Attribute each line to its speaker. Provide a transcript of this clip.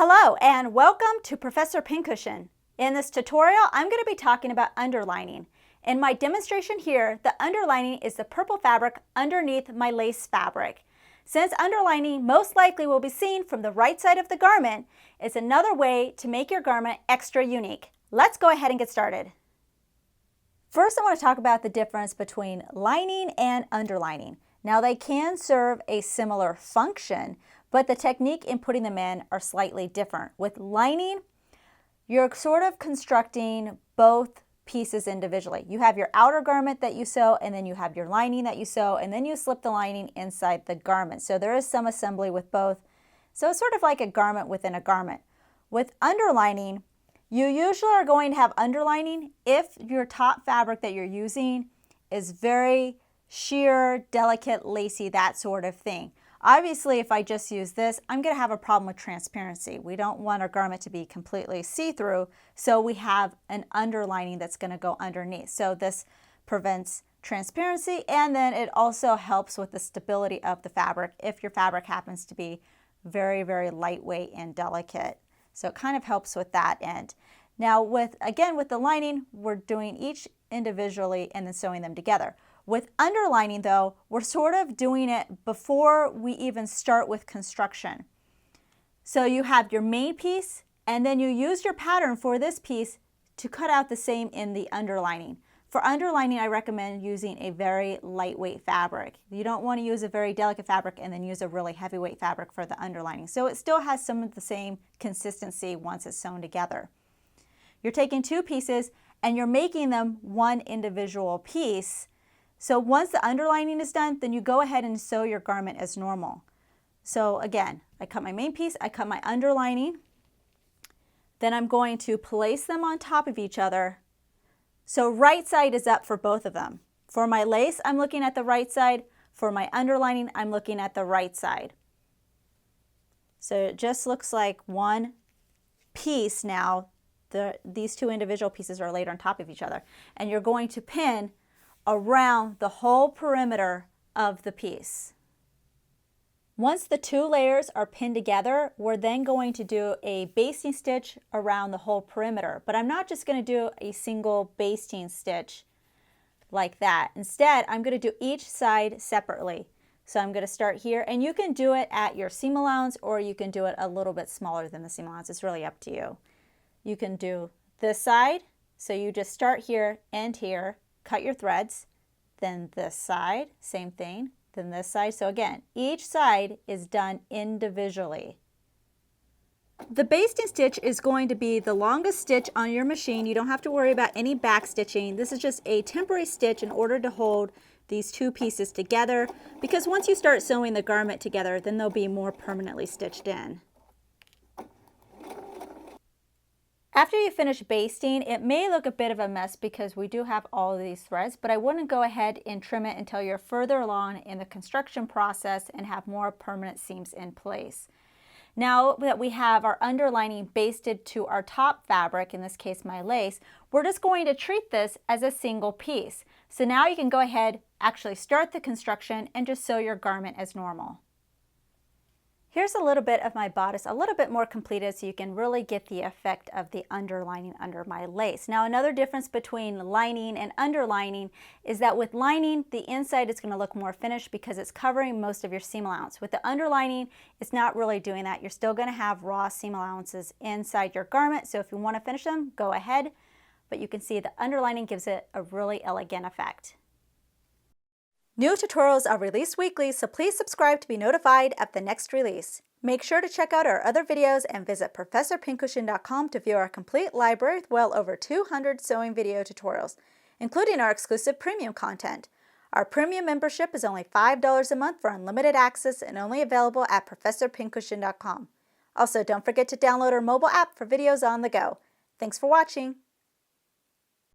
Speaker 1: Hello and welcome to Professor Pincushion. In this tutorial, I'm going to be talking about underlining. In my demonstration here, the underlining is the purple fabric underneath my lace fabric. Since underlining most likely will be seen from the right side of the garment, it's another way to make your garment extra unique. Let's go ahead and get started. First, I want to talk about the difference between lining and underlining. Now, they can serve a similar function, but the technique in putting them in are slightly different. With lining, you're sort of constructing both pieces individually. You have your outer garment that you sew, and then you have your lining that you sew, and then you slip the lining inside the garment. So there is some assembly with both. So it's sort of like a garment within a garment. With underlining, you usually are going to have underlining if your top fabric that you're using is very sheer, delicate, lacy, that sort of thing. Obviously, if I just use this, I'm going to have a problem with transparency. We don't want our garment to be completely see-through, so we have an underlining that's going to go underneath. So this prevents transparency, and then it also helps with the stability of the fabric if your fabric happens to be very, very lightweight and delicate. So it kind of helps with that end. Now, with the lining, we're doing each individually and then sewing them together. With underlining, though, we're sort of doing it before we even start with construction. So you have your main piece, and then you use your pattern for this piece to cut out the same in the underlining. For underlining, I recommend using a very lightweight fabric. You don't want to use a very delicate fabric and then use a really heavyweight fabric for the underlining. So it still has some of the same consistency once it's sewn together. You're taking two pieces and you're making them one individual piece. So once the underlining is done, then you go ahead and sew your garment as normal. So again, I cut my main piece, I cut my underlining, then I'm going to place them on top of each other. So right side is up for both of them. For my lace, I'm looking at the right side. For my underlining, I'm looking at the right side. So it just looks like one piece now. These two individual pieces are laid on top of each other. And you're going to pin around the whole perimeter of the piece. Once the two layers are pinned together, we're then going to do a basting stitch around the whole perimeter. But I'm not just going to do a single basting stitch like that. Instead, I'm going to do each side separately. So I'm going to start here, and you can do it at your seam allowance, or you can do it a little bit smaller than the seam allowance. It's really up to you. You can do this side, so you just start here and here, cut your threads, then this side, same thing, then this side. So again, each side is done individually. The basting stitch is going to be the longest stitch on your machine. You don't have to worry about any back stitching. This is just a temporary stitch in order to hold these two pieces together, because once you start sewing the garment together, then they'll be more permanently stitched in. After you finish basting, it may look a bit of a mess because we do have all of these threads, but I wouldn't go ahead and trim it until you're further along in the construction process and have more permanent seams in place. Now that we have our underlining basted to our top fabric, in this case my lace, we're just going to treat this as a single piece. So now you can go ahead, actually start the construction, and just sew your garment as normal. Here's a little bit of my bodice, a little bit more completed, so you can really get the effect of the underlining under my lace. Now, another difference between lining and underlining is that with lining, the inside is going to look more finished because it's covering most of your seam allowance. With the underlining, it's not really doing that. You're still going to have raw seam allowances inside your garment, so if you want to finish them, go ahead. But you can see the underlining gives it a really elegant effect. New tutorials are released weekly, so please subscribe to be notified of the next release. Make sure to check out our other videos and visit ProfessorPincushion.com to view our complete library with well over 200 sewing video tutorials, including our exclusive premium content. Our premium membership is only $5 a month for unlimited access and only available at ProfessorPincushion.com. Also, don't forget to download our mobile app for videos on the go. Thanks for watching.